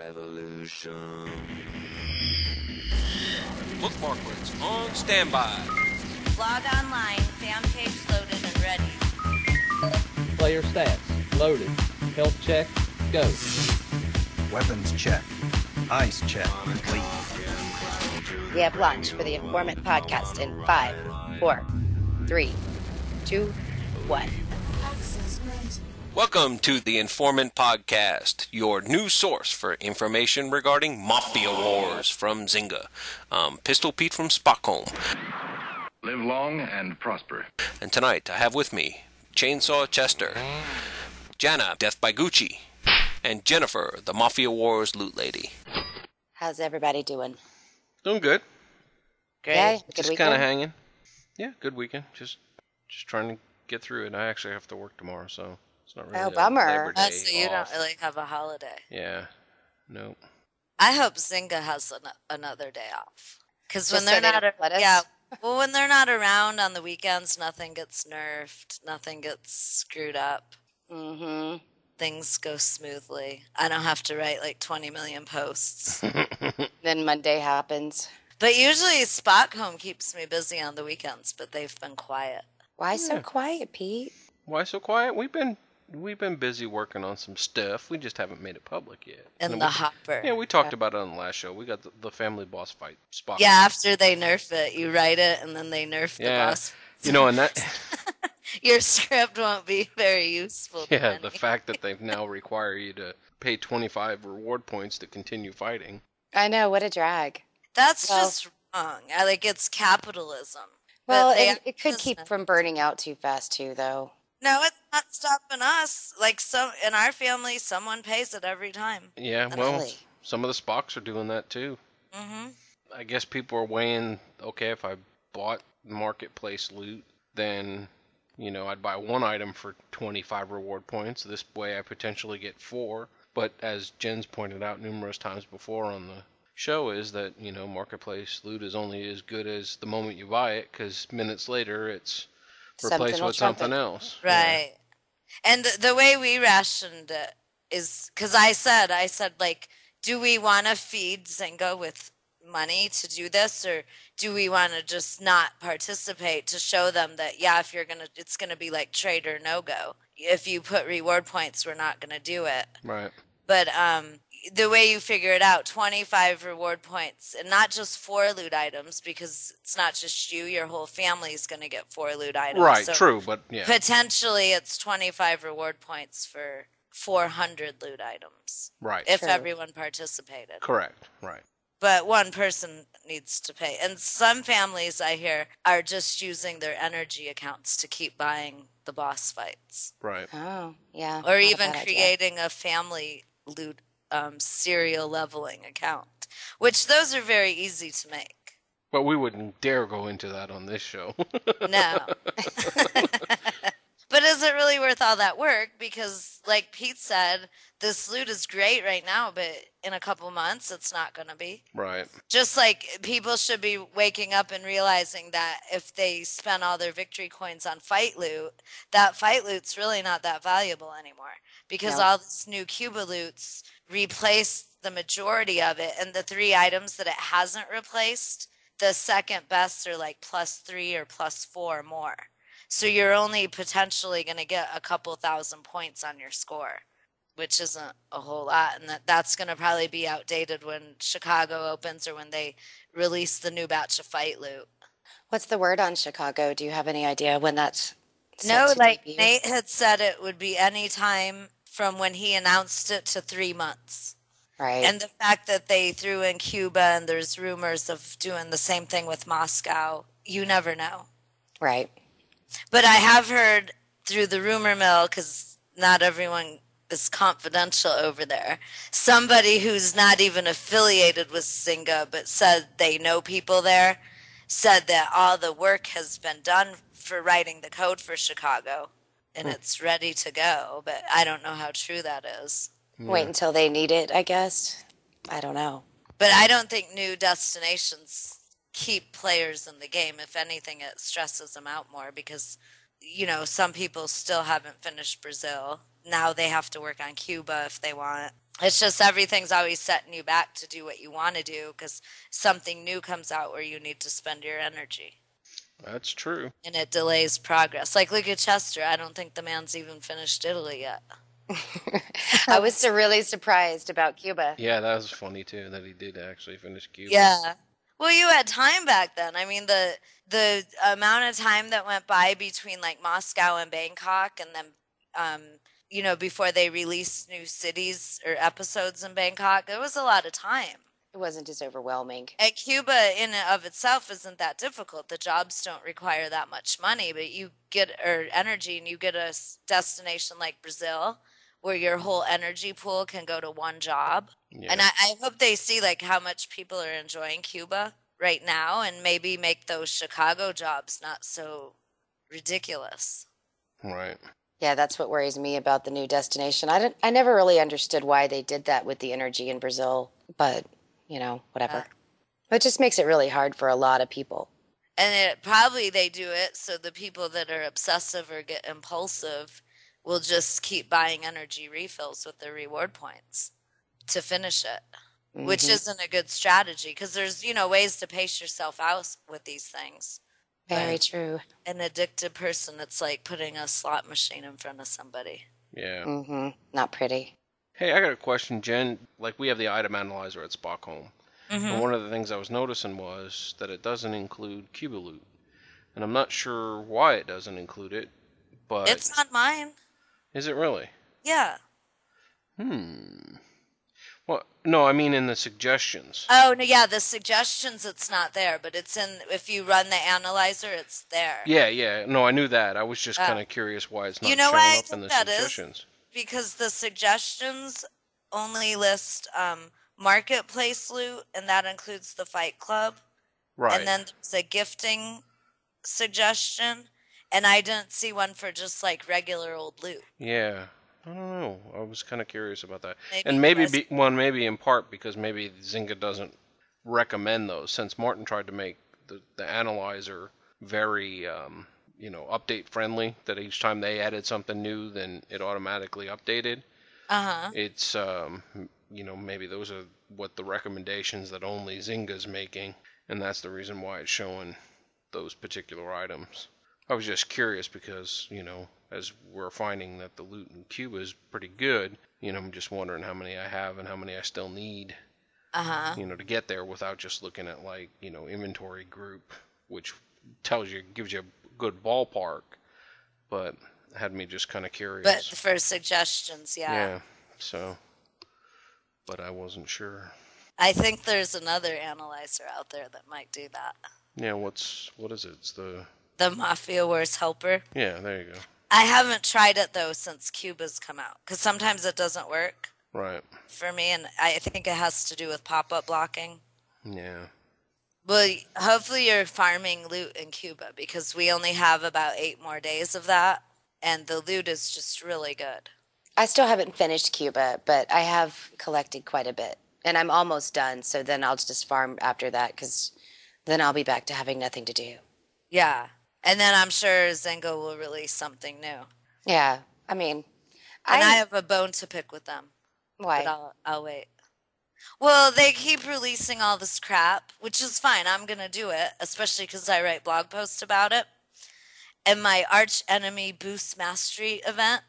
revolution. Bookmark words on standby. Log online, fan page loaded and ready. Player stats, loaded. Health check, go. Weapons check. Eyes check. Complete. We have launched for the Informant podcast in 5, 4, 3, 2, 1. Welcome to the Informant Podcast, your new source for information regarding Mafia wars from Zynga. Pistol Pete from Stockholm. Live long and prosper. And tonight I have with me Chainsaw Chester, Jana, Death by Gucci, and Jennifer, the Mafia Wars loot lady. How's everybody doing? Doing good. Great. Yeah, Just kind of hanging. Yeah, good weekend. Just trying to get through it. I actually have to work tomorrow, so it's not really bummer. Labor Day So you off. don't really have a holiday. Yeah. Nope. I hope Zynga has another day off. Because when Just they're so they not, don't let us? yeah, well, when they're not around on the weekends, nothing gets nerfed, nothing gets screwed up. Mm-hmm. Things go smoothly. I don't have to write like 20 million posts. Then Monday happens. But usually Stockholm keeps me busy on the weekends, but they've been quiet. Why so quiet, Pete? Why so quiet? We've been busy working on some stuff. We just haven't made it public yet. In the hopper. Yeah, we talked about it on the last show. We got the family boss fight spot. Yeah, after they nerf it, you write it, and then they nerf the boss. You know, and that... Your script won't be very useful. Yeah, the fact that they now require you to pay 25 reward points to continue fighting. I know, what a drag. That's just wrong. It's capitalism. Well, it could keep from burning out too fast, too, though. No, it's not stopping us. In our family, someone pays it every time. Yeah, well, some of the Spocks are doing that, too. Mm-hmm. I guess people are weighing, okay, if I bought marketplace loot, then... I'd buy one item for 25 reward points. This way I potentially get 4. But as Jen's pointed out numerous times before on the show is that, marketplace loot is only as good as the moment you buy it, because minutes later it's replaced with something else. Right. Yeah. And the way we rationed it is, because I said, do we want to feed Zynga with money to do this, or do we want to just not participate to show them that if it's gonna be like trade or no go. If you put reward points, we're not gonna do it. Right. But the way you figure it out, 25 reward points, and not just 4 loot items, because it's not just you, your whole family is gonna get 4 loot items. Right. So true, but yeah. Potentially, it's 25 reward points for 400 loot items. Right. If everyone participated. Correct. Right. But one person needs to pay. And some families, I hear, are just using their energy accounts to keep buying the boss fights. Right. Oh, yeah. Or even creating a family loot serial leveling account, which those are very easy to make. But we wouldn't dare go into that on this show. No. But is it really worth all that work? Because, like Pete said, this loot is great right now, but in a couple months, it's not going to be. Right. Just like people should be waking up and realizing that if they spend all their victory coins on fight loot, that fight loot's really not that valuable anymore. Because all this new Cuba loot's replaced the majority of it, and the 3 items that it hasn't replaced, the second best are like +3 or +4 more. So you're only potentially going to get a couple thousand points on your score, which isn't a whole lot. And that's going to probably be outdated when Chicago opens or when they release the new batch of fight loot. What's the word on Chicago? Do you have any idea when that's No, like debut? Nate had said it would be any time from when he announced it to 3 months. Right. And the fact that they threw in Cuba and there's rumors of doing the same thing with Moscow, you never know. Right. But I have heard through the rumor mill, because not everyone is confidential over there, somebody who's not even affiliated with Zynga but said they know people there, said that all the work has been done for writing the code for Chicago, and it's ready to go. But I don't know how true that is. Wait until they need it, I guess. I don't know. But I don't think new destinations keep players in the game. If anything, it stresses them out more because, some people still haven't finished Brazil. Now they have to work on Cuba if they want. It's just everything's always setting you back to do what you want to do because something new comes out where you need to spend your energy. That's true. And it delays progress. Like, look at Chester. I don't think the man's even finished Italy yet. I was really surprised about Cuba. Yeah, that was funny too, that he did actually finish Cuba. Yeah. Well, you had time back then. I mean, the amount of time that went by between like Moscow and Bangkok, and then before they released new cities or episodes in Bangkok, it was a lot of time. It wasn't as overwhelming. At Cuba, in and of itself, isn't that difficult. The jobs don't require that much money, but you get energy, and you get a destination like Brazil, where your whole energy pool can go to one job. Yeah. And I hope they see like how much people are enjoying Cuba right now, and maybe make those Chicago jobs not so ridiculous. Right. Yeah, that's what worries me about the new destination. I never really understood why they did that with the energy in Brazil, but whatever. It just makes it really hard for a lot of people. And probably they do it so the people that are obsessive or get impulsive will just keep buying energy refills with their reward points to finish it, which isn't a good strategy because there's, ways to pace yourself out with these things. Very true. An addicted person, it's like putting a slot machine in front of somebody. Yeah. Not pretty. Hey, I got a question, Jen. Like, we have the item analyzer at Spockholm. And one of the things I was noticing was that it doesn't include Cuba loot. And I'm not sure why it doesn't include it, but... It's not mine. Is it really? Yeah. Well, no, I mean in the suggestions. Oh, no, yeah, the suggestions, it's not there, but it's if you run the analyzer, it's there. Yeah. No, I knew that. I was just kind of curious why it's not showing up in the suggestions. Because the suggestions only list marketplace loot, and that includes the Fight Club. Right. And then there's a gifting suggestion, and I didn't see one for just like regular old loot. Yeah. I don't know. I was kind of curious about that. Maybe in part because maybe Zynga doesn't recommend those, since Martin tried to make the analyzer very update friendly, that each time they added something new, then it automatically updated. It's maybe those are what the recommendations that only Zynga's making, and that's the reason why it's showing those particular items. I was just curious because, as we're finding that the loot in Cuba is pretty good, I'm just wondering how many I have and how many I still need, to get there without just looking at like, inventory group, which gives you a good ballpark, but had me just kind of curious. But for suggestions, Yeah, so, but I wasn't sure. I think there's another analyzer out there that might do that. Yeah, what is it? It's the Mafia Wars Helper. Yeah, there you go. I haven't tried it, though, since Cuba's come out, because sometimes it doesn't work. Right. For me, and I think it has to do with pop-up blocking. Yeah. Well, hopefully you're farming loot in Cuba, because we only have about 8 more days of that, and the loot is just really good. I still haven't finished Cuba, but I have collected quite a bit, and I'm almost done, so then I'll just farm after that, because then I'll be back to having nothing to do. Yeah. And then I'm sure Zynga will release something new. Yeah, I mean... And I have a bone to pick with them. Why? But I'll wait. Well, they keep releasing all this crap, which is fine. I'm going to do it, especially because I write blog posts about it. And my Arch Enemy Boost Mastery event,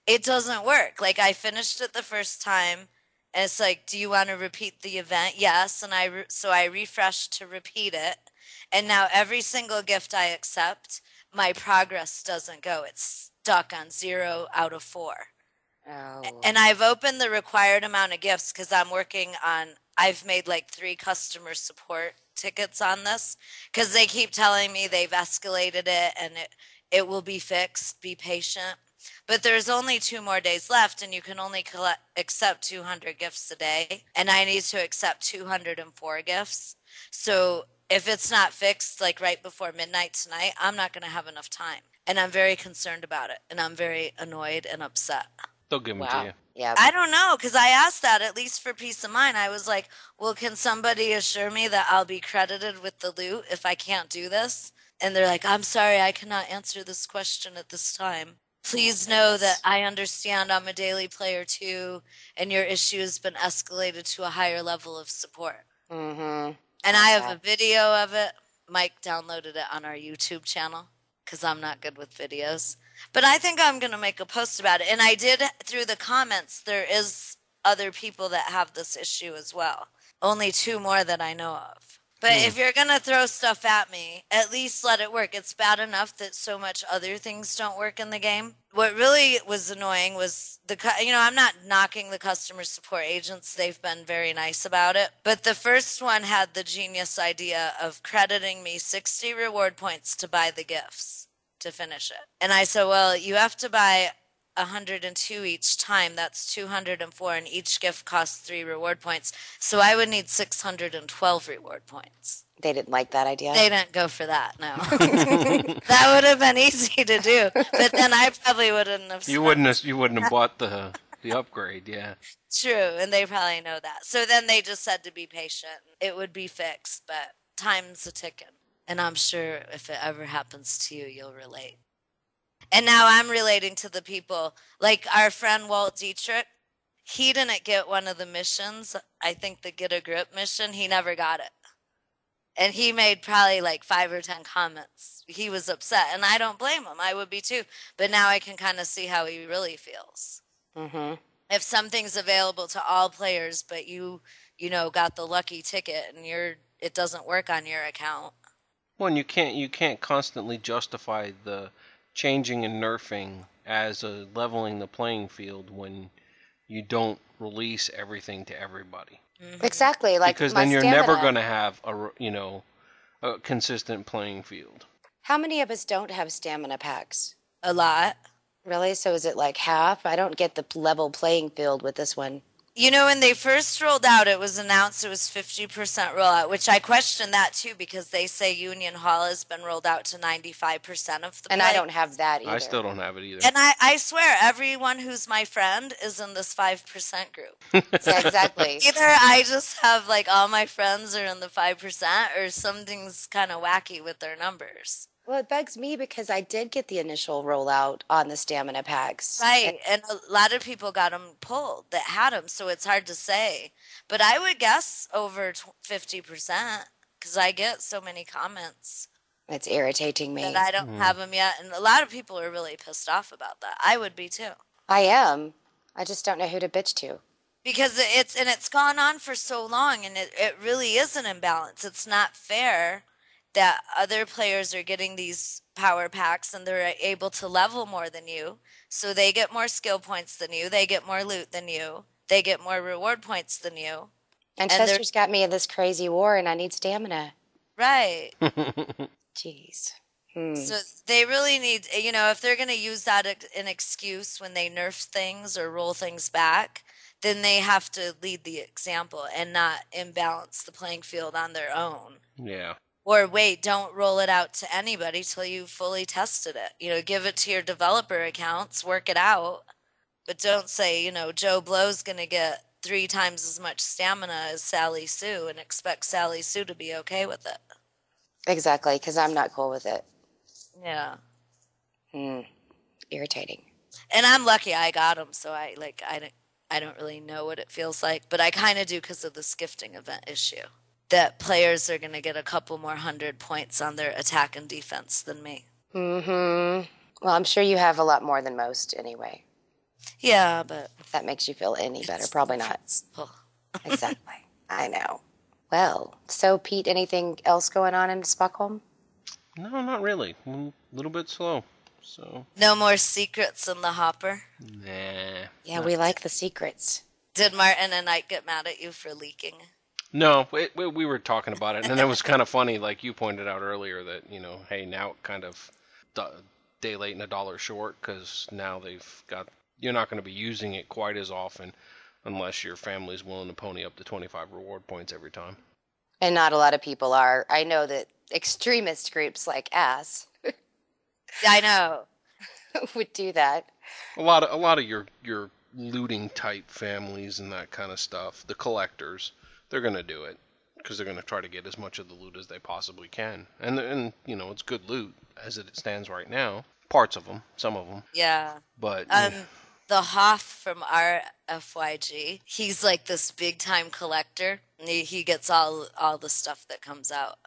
it doesn't work. Like, I finished it the first time, and it's like, do you want to repeat the event? Yes. And so I refreshed to repeat it. And now every single gift I accept, my progress doesn't go. It's stuck on 0 out of 4. Oh. And I've opened the required amount of gifts because I've made like 3 customer support tickets on this because they keep telling me they've escalated it and it will be fixed. Be patient. But there's only 2 more days left, and you can only accept 200 gifts a day. And I need to accept 204 gifts. So if it's not fixed, like right before midnight tonight, I'm not going to have enough time. And I'm very concerned about it. And I'm very annoyed and upset. They'll give them to you. Yeah. I don't know, because I asked that at least for peace of mind. I was like, well, can somebody assure me that I'll be credited with the loot if I can't do this? And they're like, I'm sorry, I cannot answer this question at this time. Please know that I understand I'm a daily player too, and your issue has been escalated to a higher level of support. Mm-hmm. And I have a video of it. Mike downloaded it on our YouTube channel because I'm not good with videos. But I think I'm going to make a post about it. And I did, through the comments, there is other people that have this issue as well. Only 2 more that I know of. But if you're going to throw stuff at me, at least let it work. It's bad enough that so much other things don't work in the game. What really was annoying was I'm not knocking the customer support agents. They've been very nice about it. But the first one had the genius idea of crediting me 60 reward points to buy the gifts to finish it. And I said, well, you have to buy 102 each time. That's 204, and each gift costs 3 reward points. So I would need 612 reward points. They didn't like that idea. They didn't go for that, no. That would have been easy to do, but then I probably wouldn't have. You wouldn't have bought the upgrade, yeah. True, and they probably know that. So then they just said to be patient. It would be fixed, but time's a ticking. And I'm sure if it ever happens to you, you'll relate. And now I'm relating to the people, like our friend Walt Dietrich. He didn't get one of the missions. I think the Get a Grip mission, he never got it. And he made probably like 5 or 10 comments. He was upset, and I don't blame him. I would be too. But now I can kind of see how he really feels. Mm-hmm. If something's available to all players, but you got the lucky ticket and it doesn't work on your account. Well, and you can't constantly justify the changing and nerfing as a leveling the playing field when you don't release everything to everybody. Mm-hmm. Exactly, like because my then you're stamina. never going to have a consistent playing field. How many of us don't have stamina packs? A lot. Really? So is it like half? I don't get the level playing field with this one. When they first rolled out, it was announced it was 50% rollout, which I question that too because they say Union Hall has been rolled out to 95% of the And play. I don't have that either. I still don't have it either. And I swear, everyone who's my friend is in this 5% group. Yeah, exactly. Either I just have, like, all my friends are in the 5% or something's kind of wacky with their numbers. Well, it bugs me because I did get the initial rollout on the stamina packs. Right, and a lot of people got them pulled that had them, so it's hard to say. But I would guess over 50% because I get so many comments. It's irritating me. That I don't have them yet, and a lot of people are really pissed off about that. I would be too. I am. I just don't know who to bitch to. Because it's gone on for so long, and it really is an imbalance. It's not fair that other players are getting these power packs and they're able to level more than you. So they get more skill points than you. They get more loot than you. They get more reward points than you. And Chester's got me in this crazy war and I need stamina. Right. Jeez. So they really need, if they're going to use that an excuse when they nerf things or roll things back, then they have to lead the example and not imbalance the playing field on their own. Yeah. Or wait, don't roll it out to anybody till you fully tested it. Give it to your developer accounts, work it out. But don't say, Joe Blow's going to get 3 times as much stamina as Sally Sue and expect Sally Sue to be okay with it. Exactly, because I'm not cool with it. Yeah. Irritating. And I'm lucky I got them, so I don't really know what it feels like. But I kind of do because of the skifting event issue. That players are going to get a couple more 100 points on their attack and defense than me. Mm-hmm. Well, I'm sure you have a lot more than most anyway. Yeah, but... If that makes you feel any better, probably not. Oh. Exactly. I know. Well, so Pete, anything else going on in Stockholm? No, not really. A little bit slow. So. No more secrets in the hopper? Nah. Yeah, we like the secrets. Did Martin and Ike get mad at you for leaking? No, we were talking about it, and it was kind of funny, like you pointed out earlier, that, hey, now it kind of day late and a dollar short, because now you're not going to be using it quite as often unless your family's willing to pony up to 25 reward points every time. And not a lot of people are. I know that extremist groups like us I know. would do that. A lot of your looting type families and that kind of stuff, the collectors, they're going to do it because they're going to try to get as much of the loot as they possibly can. And it's good loot as it stands right now. Parts of them, some of them. Yeah. But The Hoff from our FYG, he's like this big time collector. And he gets all the stuff that comes out.